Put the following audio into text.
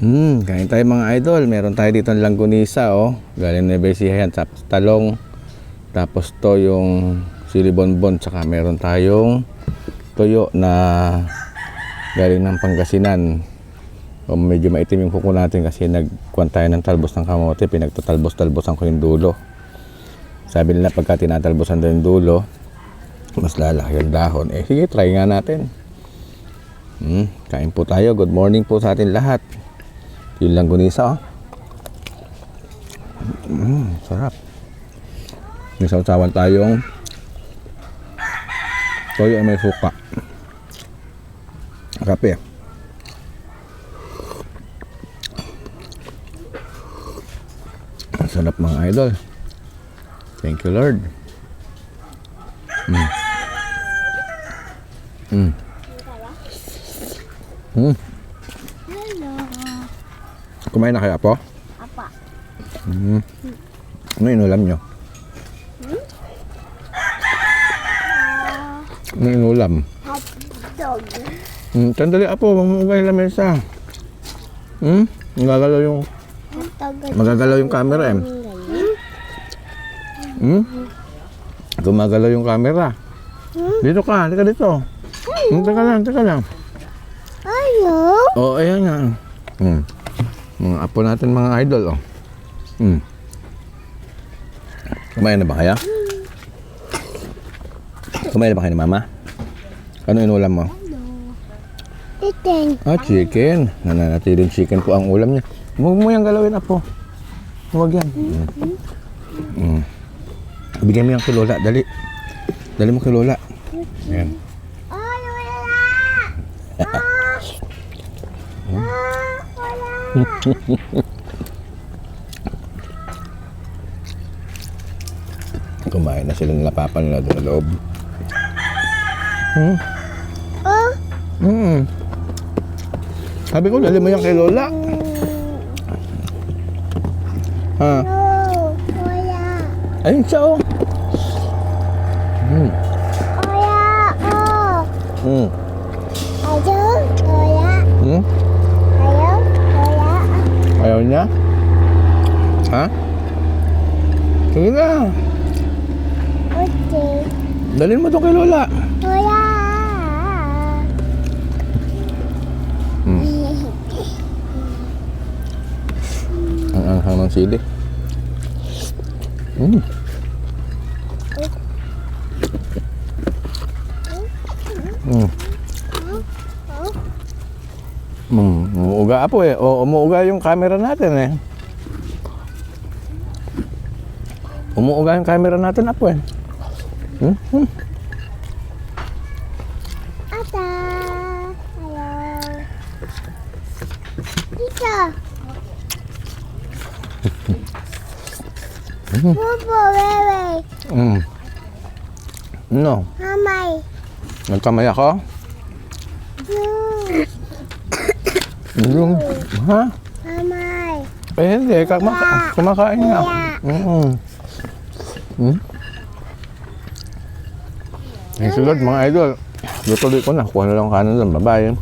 Kain tayo mga idol. Meron tayo dito ng langgunisa, oh. Galing na Besihan, tapos talong. Tapos to yung sili bonbon, tsaka meron tayong toyo na galing ng Pangasinan. O, medyo maitim yung kuko natin kasi nagkuhan tayo ng talbos ng kamote. Pinagtatalbos-talbosan ko yung dulo. Sabi nila pagka tinatalbosan daw yung dulo, mas lalaki yung dahon. Eh sige, try nga natin. Kain po tayo. Good morning po sa atin lahat. Yung langgunisa, oh. Sarap. May sausawan tayong toyo ay may suka. Kape. Sarap mga idol. Thank you Lord. Kumain na kayo, Apo? Apa. Ano inulam nyo? Ano inulam? Hotdog. Sandali, Apo. Mamugay lang mesa. Magagalaw yung... Magagalaw yung camera, eh. Gumagalaw yung camera. Dito ka. Halika dito. Teka lang. Ano? Oo, ayan nga. Mga apo natin, mga idol, oh. Kumain na ba kaya? Kumain na ba kayo ni Mama? Ano inulam mo? Chicken. Chicken. Nananatiling chicken po ang ulam niya. Huwag mo yung galawin, Apo. Huwag yan. Bigyan mo yung kay Lola. Dali. Dali mo kay Lola. Ayan. Kumain na silang lapapan nila doon sa loob. Sabi ko, dali mo yan kay Lola. Ha? No, wala. Ayun siya, oh. Wala, oh. Ayaw, wala. Ayaw, wala. Ayaw niya? Ha? Sige na. Okay. Dalhin mo doon kay Lola. Wala. Ang anghang ng sili. Umuuga, Apo, eh. O, umuuga yung camera natin, eh. Umuuga yung camera natin, Apo, eh. Ata. Ayaw. Dito. Bubo, wewe. No. Mamay. Nagkamay ako? No. Yung, ha? Mamay. Eh, hindi. Kumakain nga ako. Thank you Lord, mga idol. Lutuloy ko na. Kuha na lang kanan doon. Bye-bye.